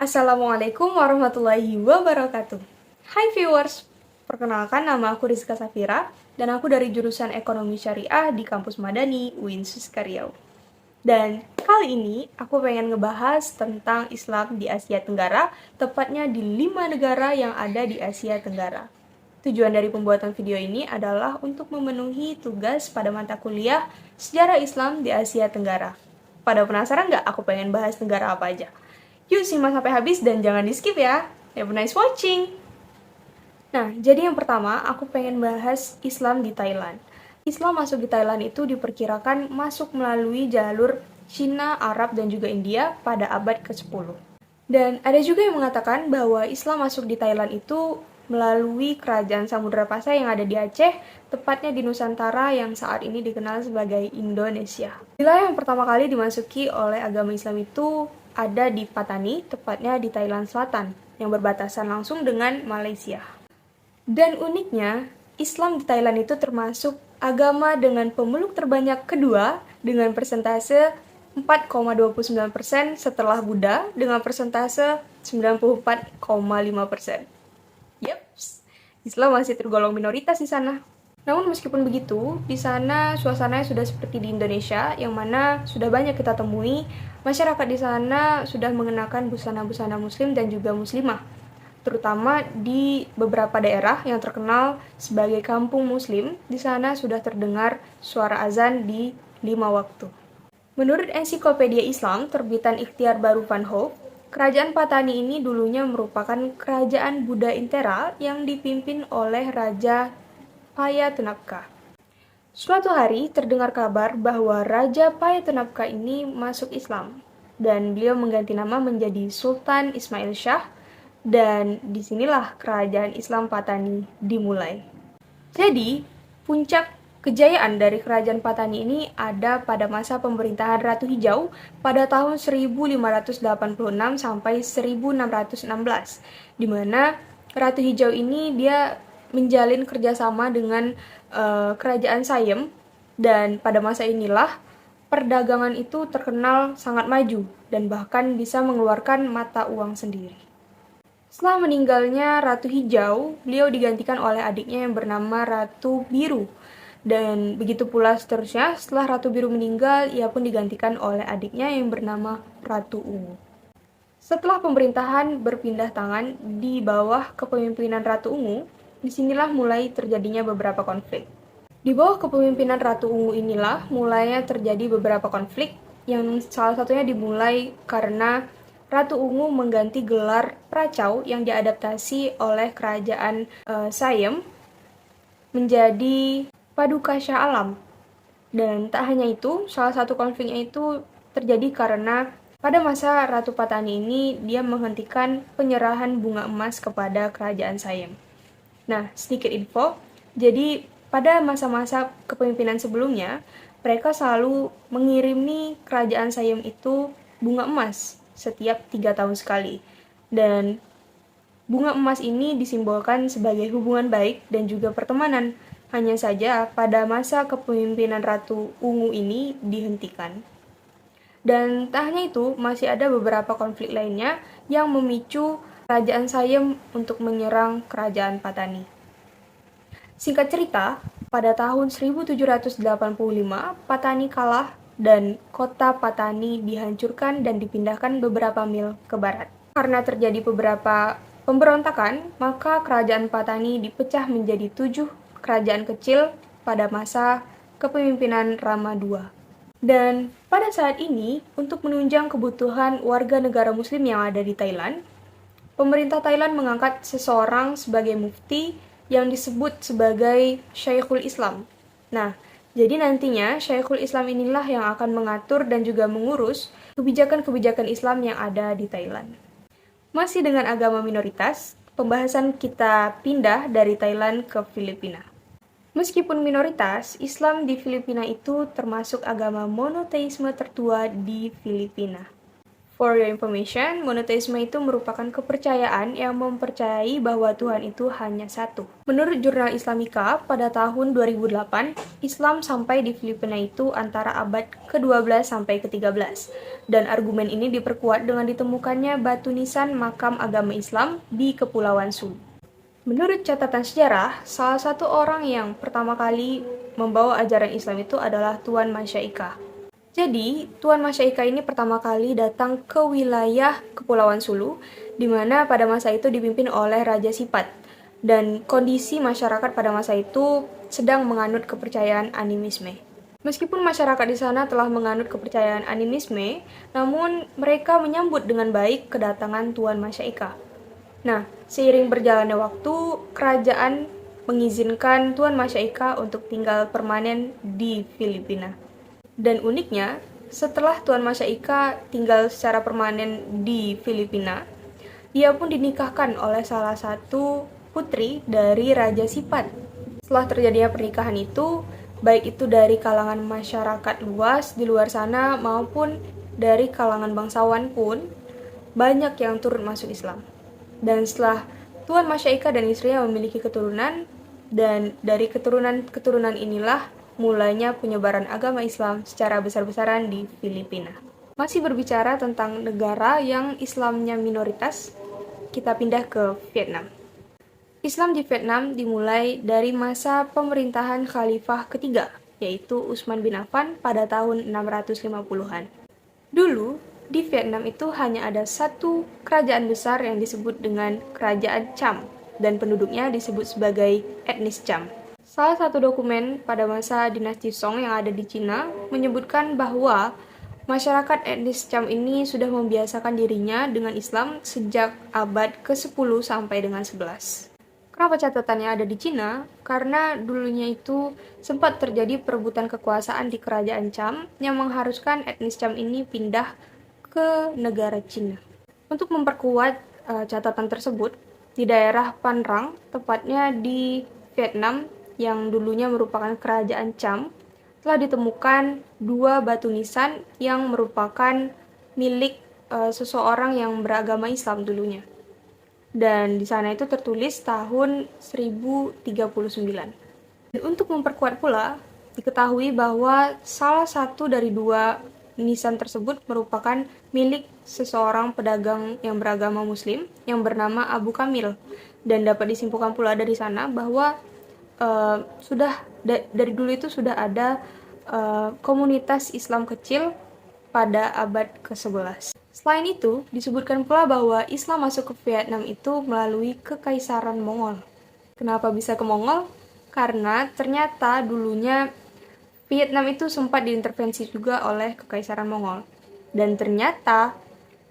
Assalamualaikum warahmatullahi wabarakatuh. Hai viewers, perkenalkan nama aku Rizka Safira dan aku dari jurusan Ekonomi Syariah di Kampus Madani UIN Siska Riau. Dan kali ini aku pengen ngebahas tentang Islam di Asia Tenggara, tepatnya di 5 negara yang ada di Asia Tenggara. Tujuan dari pembuatan video ini adalah untuk memenuhi tugas pada mata kuliah Sejarah Islam di Asia Tenggara. Pada penasaran nggak aku pengen bahas negara apa aja? Yuk simak sampai habis dan jangan di skip ya. Have a nice watching! Nah, jadi yang pertama aku pengen bahas Islam di Thailand. Islam masuk di Thailand itu diperkirakan masuk melalui jalur Cina, Arab, dan juga India pada abad ke-10. Dan ada juga yang mengatakan bahwa Islam masuk di Thailand itu melalui kerajaan Samudra Pasai yang ada di Aceh, tepatnya di Nusantara yang saat ini dikenal sebagai Indonesia. Wilayah yang pertama kali dimasuki oleh agama Islam itu ada di Patani, tepatnya di Thailand Selatan, yang berbatasan langsung dengan Malaysia. Dan uniknya, Islam di Thailand itu termasuk agama dengan pemeluk terbanyak kedua dengan persentase 4,29% setelah Buddha dengan persentase 94,5%. Yeps, Islam masih tergolong minoritas di sana. Namun meskipun begitu, di sana suasananya sudah seperti di Indonesia, yang mana sudah banyak kita temui, masyarakat di sana sudah mengenakan busana-busana muslim dan juga muslimah. Terutama di beberapa daerah yang terkenal sebagai kampung muslim, di sana sudah terdengar suara azan di 5 waktu. Menurut ensiklopedia Islam terbitan Ikhtiar Baru Van Hoof, kerajaan Patani ini dulunya merupakan kerajaan Buddha Intera yang dipimpin oleh Raja Payatunapka. Suatu hari terdengar kabar bahwa Raja Payatunapka ini masuk Islam dan beliau mengganti nama menjadi Sultan Ismail Shah dan disinilah kerajaan Islam Patani dimulai. Jadi, puncak kejayaan dari kerajaan Patani ini ada pada masa pemerintahan Ratu Hijau pada tahun 1586 sampai 1616, di mana Ratu Hijau ini dia menjalin kerjasama dengan kerajaan Siam, dan pada masa inilah perdagangan itu terkenal sangat maju dan bahkan bisa mengeluarkan mata uang sendiri. Setelah meninggalnya Ratu Hijau, beliau digantikan oleh adiknya yang bernama Ratu Biru. Dan begitu pula seterusnya, setelah Ratu Biru meninggal, ia pun digantikan oleh adiknya yang bernama Ratu Ungu. Setelah pemerintahan berpindah tangan di bawah kepemimpinan Ratu Ungu, disinilah mulai terjadinya beberapa konflik. Di bawah kepemimpinan Ratu Ungu inilah mulainya terjadi beberapa konflik, yang salah satunya dimulai karena Ratu Ungu mengganti gelar Pracau yang diadaptasi oleh kerajaan Siam menjadi Paduka Shah Alam. Dan tak hanya itu, salah satu konfliknya itu terjadi karena pada masa Ratu Patani ini dia menghentikan penyerahan bunga emas kepada kerajaan Siam. Nah, sedikit info, jadi pada masa-masa kepemimpinan sebelumnya, mereka selalu mengirimi kerajaan Siam itu bunga emas setiap 3 tahun sekali. Dan bunga emas ini disimbolkan sebagai hubungan baik dan juga pertemanan. Hanya saja pada masa kepemimpinan Ratu Ungu ini dihentikan. Dan tak hanya itu, masih ada beberapa konflik lainnya yang memicu kerajaan Siam untuk menyerang kerajaan Patani. Singkat cerita, pada tahun 1785, Patani kalah dan kota Patani dihancurkan dan dipindahkan beberapa mil ke barat. Karena terjadi beberapa pemberontakan, maka kerajaan Patani dipecah menjadi 7 kerajaan kecil pada masa kepemimpinan Rama II. Dan pada saat ini, untuk menunjang kebutuhan warga negara muslim yang ada di Thailand, pemerintah Thailand mengangkat seseorang sebagai mufti yang disebut sebagai Syekhul Islam. Nah, jadi nantinya Syekhul Islam inilah yang akan mengatur dan juga mengurus kebijakan-kebijakan Islam yang ada di Thailand. Masih dengan agama minoritas, pembahasan kita pindah dari Thailand ke Filipina. Meskipun minoritas, Islam di Filipina itu termasuk agama monoteisme tertua di Filipina. For your information, monoteisme itu merupakan kepercayaan yang mempercayai bahwa Tuhan itu hanya satu. Menurut jurnal Islamika, pada tahun 2008, Islam sampai di Filipina itu antara abad ke-12 sampai ke-13. Dan argumen ini diperkuat dengan ditemukannya batu nisan makam agama Islam di Kepulauan Sulu. Menurut catatan sejarah, salah satu orang yang pertama kali membawa ajaran Islam itu adalah Tuan Masyaika. Jadi, Tuan Masyaika ini pertama kali datang ke wilayah Kepulauan Sulu, di mana pada masa itu dipimpin oleh Raja Sipat. Dan kondisi masyarakat pada masa itu sedang menganut kepercayaan animisme. Meskipun masyarakat di sana telah menganut kepercayaan animisme, namun mereka menyambut dengan baik kedatangan Tuan Masyaika. Nah, seiring berjalannya waktu, kerajaan mengizinkan Tuan Masyaika untuk tinggal permanen di Filipina. Dan uniknya, setelah Tuan Masyaika tinggal secara permanen di Filipina, dia pun dinikahkan oleh salah satu putri dari Raja Sipat. Setelah terjadinya pernikahan itu, baik itu dari kalangan masyarakat luas di luar sana maupun dari kalangan bangsawan pun, banyak yang turut masuk Islam. Dan setelah Tuan Masyaika dan istrinya memiliki keturunan, dan dari keturunan inilah mulainya penyebaran agama Islam secara besar-besaran di Filipina. Masih berbicara tentang negara yang Islamnya minoritas, kita pindah ke Vietnam. Islam di Vietnam dimulai dari masa pemerintahan Khalifah ketiga, yaitu Utsman bin Affan pada tahun 650-an. Dulu, di Vietnam itu hanya ada satu kerajaan besar yang disebut dengan Kerajaan Cham, dan penduduknya disebut sebagai etnis Cham. Salah satu dokumen pada masa dinasti Song yang ada di Cina menyebutkan bahwa masyarakat etnis Cham ini sudah membiasakan dirinya dengan Islam sejak abad ke-10 sampai dengan 11. Kenapa catatannya ada di Cina? Karena dulunya itu sempat terjadi perebutan kekuasaan di kerajaan Cham yang mengharuskan etnis Cham ini pindah ke negara Cina. Untuk memperkuat catatan tersebut, di daerah Phan Rang, tepatnya di Vietnam, yang dulunya merupakan kerajaan Cham, telah ditemukan dua batu nisan yang merupakan milik seseorang yang beragama Islam dulunya. Dan di sana itu tertulis tahun 1039. Dan untuk memperkuat pula, diketahui bahwa salah satu dari dua nisan tersebut merupakan milik seseorang pedagang yang beragama Muslim yang bernama Abu Kamil. Dan dapat disimpulkan pula dari sana bahwa dari dulu itu sudah ada komunitas Islam kecil pada abad ke-11. Selain itu, disebutkan pula bahwa Islam masuk ke Vietnam itu melalui Kekaisaran Mongol. Kenapa bisa ke Mongol? Karena ternyata dulunya Vietnam itu sempat diintervensi juga oleh Kekaisaran Mongol. Dan ternyata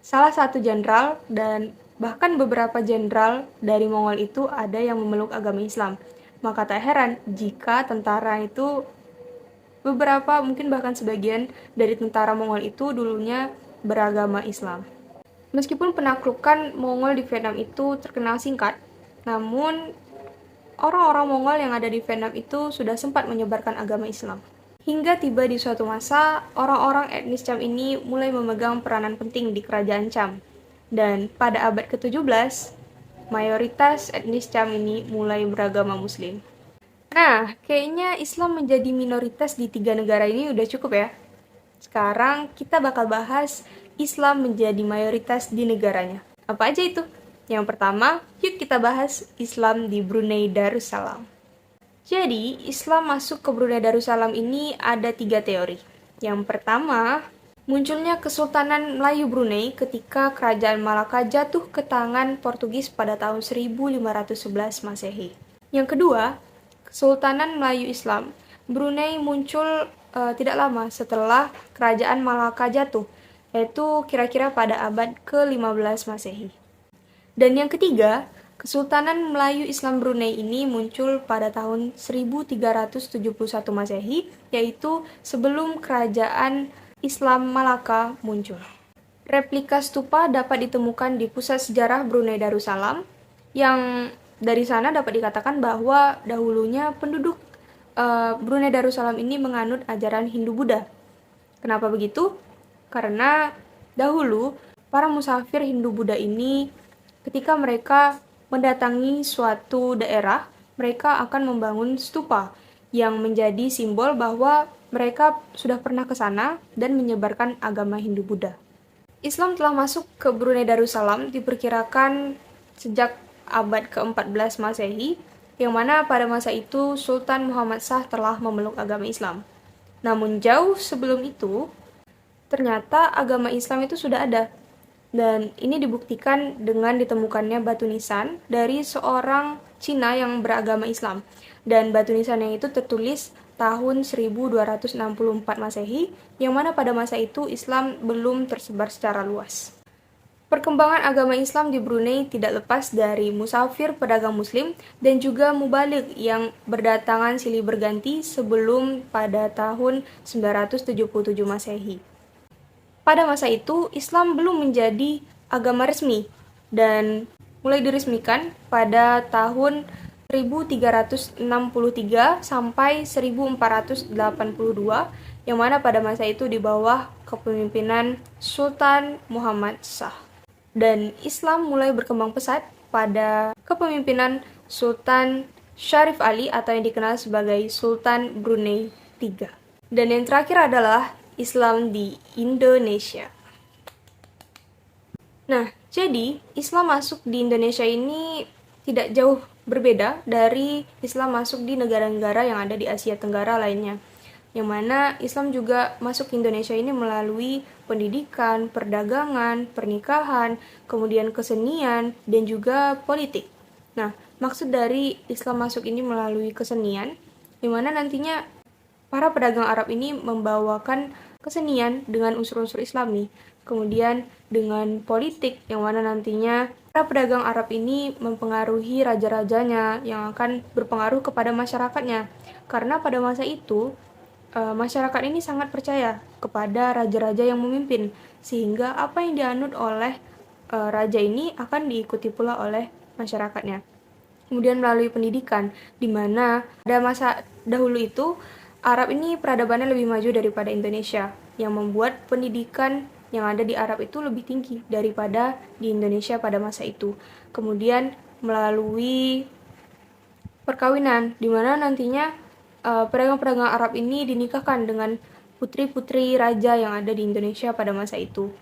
salah satu jenderal dan bahkan beberapa jenderal dari Mongol itu ada yang memeluk agama Islam. Maka tak heran jika tentara itu beberapa, mungkin bahkan sebagian dari tentara Mongol itu dulunya beragama Islam. Meskipun penaklukan Mongol di Vietnam itu terkenal singkat, namun orang-orang Mongol yang ada di Vietnam itu sudah sempat menyebarkan agama Islam. Hingga tiba di suatu masa, orang-orang etnis Cham ini mulai memegang peranan penting di kerajaan Cham. Dan pada abad ke-17, mayoritas etnis Cham ini mulai beragama Muslim. Nah, kayaknya Islam menjadi minoritas di 3 negara ini udah cukup ya. Sekarang kita bakal bahas Islam menjadi mayoritas di negaranya. Apa aja itu? Yang pertama, yuk kita bahas Islam di Brunei Darussalam. Jadi, Islam masuk ke Brunei Darussalam ini ada 3 teori. Yang pertama, munculnya Kesultanan Melayu Brunei ketika Kerajaan Malaka jatuh ke tangan Portugis pada tahun 1511 Masehi. Yang kedua, Kesultanan Melayu Islam Brunei muncul tidak lama setelah Kerajaan Malaka jatuh, yaitu kira-kira pada abad ke-15 Masehi. Dan yang ketiga, Kesultanan Melayu Islam Brunei ini muncul pada tahun 1371 Masehi, yaitu sebelum Kerajaan Islam Malaka muncul. Replika stupa dapat ditemukan di pusat sejarah Brunei Darussalam, yang dari sana dapat dikatakan bahwa dahulunya penduduk Brunei Darussalam ini menganut ajaran Hindu-Buddha. Kenapa begitu? Karena dahulu para musafir Hindu-Buddha ini ketika mereka mendatangi suatu daerah, mereka akan membangun stupa yang menjadi simbol bahwa mereka sudah pernah ke sana dan menyebarkan agama Hindu-Buddha. Islam telah masuk ke Brunei Darussalam diperkirakan sejak abad ke-14 Masehi, yang mana pada masa itu Sultan Muhammad Shah telah memeluk agama Islam. Namun jauh sebelum itu, ternyata agama Islam itu sudah ada. Dan ini dibuktikan dengan ditemukannya batu nisan dari seorang Cina yang beragama Islam. Dan batu nisannya itu tertulis tahun 1264 Masehi, yang mana pada masa itu Islam belum tersebar secara luas. Perkembangan agama Islam di Brunei tidak lepas dari musafir pedagang muslim dan juga mubalik yang berdatangan silih berganti sebelum pada tahun 977 Masehi. Pada masa itu, Islam belum menjadi agama resmi dan mulai diresmikan pada tahun 1363 sampai 1482, yang mana pada masa itu di bawah kepemimpinan Sultan Muhammad Shah. Dan Islam mulai berkembang pesat pada kepemimpinan Sultan Syarif Ali atau yang dikenal sebagai Sultan Brunei III. Dan yang terakhir adalah Islam di Indonesia. Nah, jadi Islam masuk di Indonesia ini tidak jauh berbeda dari Islam masuk di negara-negara yang ada di Asia Tenggara lainnya, yang mana Islam juga masuk ke Indonesia ini melalui pendidikan, perdagangan, pernikahan, kemudian kesenian, dan juga politik. Nah, maksud dari Islam masuk ini melalui kesenian, yang mana nantinya para pedagang Arab ini membawakan kesenian dengan unsur-unsur Islami, kemudian dengan politik, yang mana nantinya para pedagang Arab ini mempengaruhi raja-rajanya yang akan berpengaruh kepada masyarakatnya. Karena pada masa itu, masyarakat ini sangat percaya kepada raja-raja yang memimpin, sehingga apa yang dianut oleh raja ini akan diikuti pula oleh masyarakatnya. Kemudian melalui pendidikan, di mana pada masa dahulu itu, Arab ini peradabannya lebih maju daripada Indonesia, yang membuat pendidikan yang ada di Arab itu lebih tinggi daripada di Indonesia pada masa itu. Kemudian melalui perkawinan, di mana nantinya pedagang-pedagang Arab ini dinikahkan dengan putri-putri raja yang ada di Indonesia pada masa itu.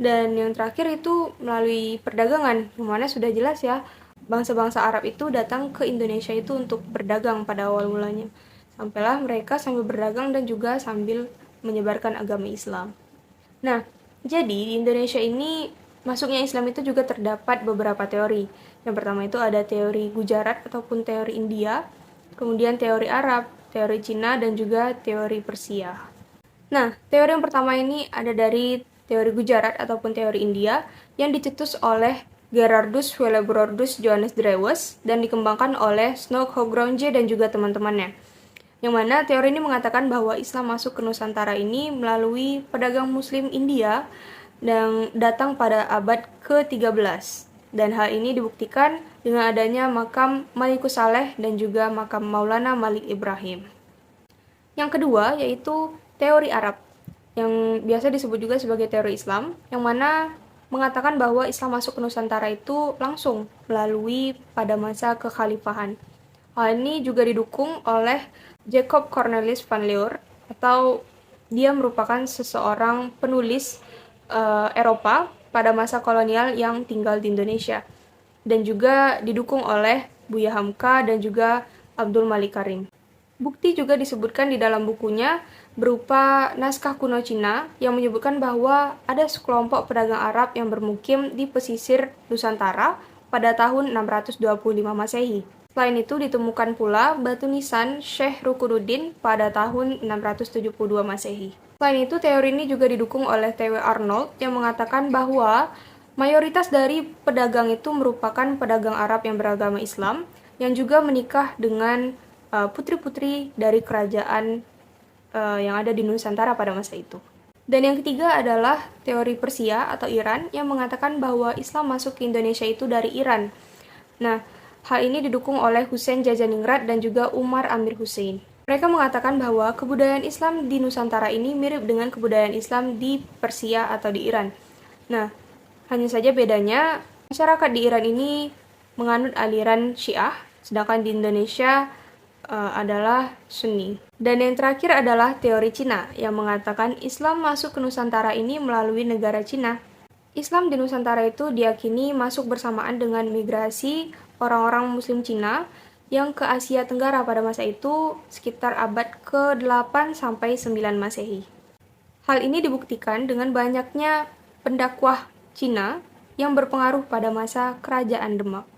Dan yang terakhir itu melalui perdagangan, yang mana sudah jelas ya, bangsa-bangsa Arab itu datang ke Indonesia itu untuk berdagang pada awal mulanya. Sampailah mereka sambil berdagang dan juga sambil menyebarkan agama Islam. Nah, jadi di Indonesia ini masuknya Islam itu juga terdapat beberapa teori. Yang pertama itu ada teori Gujarat ataupun teori India, kemudian teori Arab, teori Cina, dan juga teori Persia. Nah, teori yang pertama ini ada dari teori Gujarat ataupun teori India yang dicetus oleh Gerardus Willebrordus Johannes Drewes dan dikembangkan oleh Snow Hogronje dan juga teman-temannya. Yang mana teori ini mengatakan bahwa Islam masuk ke Nusantara ini melalui pedagang muslim India yang datang pada abad ke-13. Dan hal ini dibuktikan dengan adanya makam Malikus Saleh dan juga makam Maulana Malik Ibrahim. Yang kedua yaitu teori Arab, yang biasa disebut juga sebagai teori Islam, yang mana mengatakan bahwa Islam masuk ke Nusantara itu langsung melalui pada masa kekhalifahan. Hal ini juga didukung oleh Jacob Cornelis van Leur, atau dia merupakan seseorang penulis Eropa pada masa kolonial yang tinggal di Indonesia, dan juga didukung oleh Buya Hamka dan juga Abdul Malik Karim. Bukti juga disebutkan di dalam bukunya berupa naskah kuno Cina yang menyebutkan bahwa ada sekelompok pedagang Arab yang bermukim di pesisir Nusantara pada tahun 625 Masehi. Selain itu ditemukan pula batu nisan Syekh Rukunuddin pada tahun 672 Masehi. Selain itu, teori ini juga didukung oleh T.W. Arnold yang mengatakan bahwa mayoritas dari pedagang itu merupakan pedagang Arab yang beragama Islam yang juga menikah dengan putri-putri dari kerajaan yang ada di Nusantara pada masa itu. Dan yang ketiga adalah teori Persia atau Iran yang mengatakan bahwa Islam masuk ke Indonesia itu dari Iran. Nah, hal ini didukung oleh Husain Jajaningrat dan juga Umar Amir Hussein. Mereka mengatakan bahwa kebudayaan Islam di Nusantara ini mirip dengan kebudayaan Islam di Persia atau di Iran. Nah, Hanya saja bedanya, masyarakat di Iran ini menganut aliran Syiah, sedangkan di Indonesia adalah Sunni. Dan yang terakhir adalah teori Cina, yang mengatakan Islam masuk ke Nusantara ini melalui negara Cina. Islam di Nusantara itu diyakini masuk bersamaan dengan migrasi orang-orang Muslim Cina yang ke Asia Tenggara pada masa itu sekitar abad ke-8 sampai 9 Masehi. Hal ini dibuktikan dengan banyaknya pendakwah Cina yang berpengaruh pada masa Kerajaan Demak.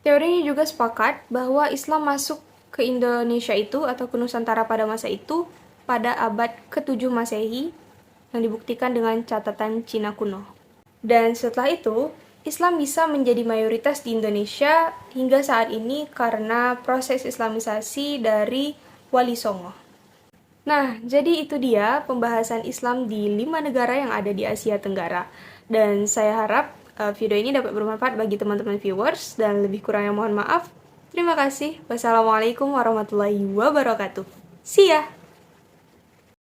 Teorinya juga sepakat bahwa Islam masuk ke Indonesia itu atau ke Nusantara pada masa itu pada abad ke-7 Masehi yang dibuktikan dengan catatan Cina kuno. Dan setelah itu, Islam bisa menjadi mayoritas di Indonesia hingga saat ini karena proses islamisasi dari Wali Songo. Nah, jadi itu dia pembahasan Islam di 5 negara yang ada di Asia Tenggara. Dan saya harap video ini dapat bermanfaat bagi teman-teman viewers, dan lebih kurangnya mohon maaf. Terima kasih. Wassalamualaikum warahmatullahi wabarakatuh. See ya!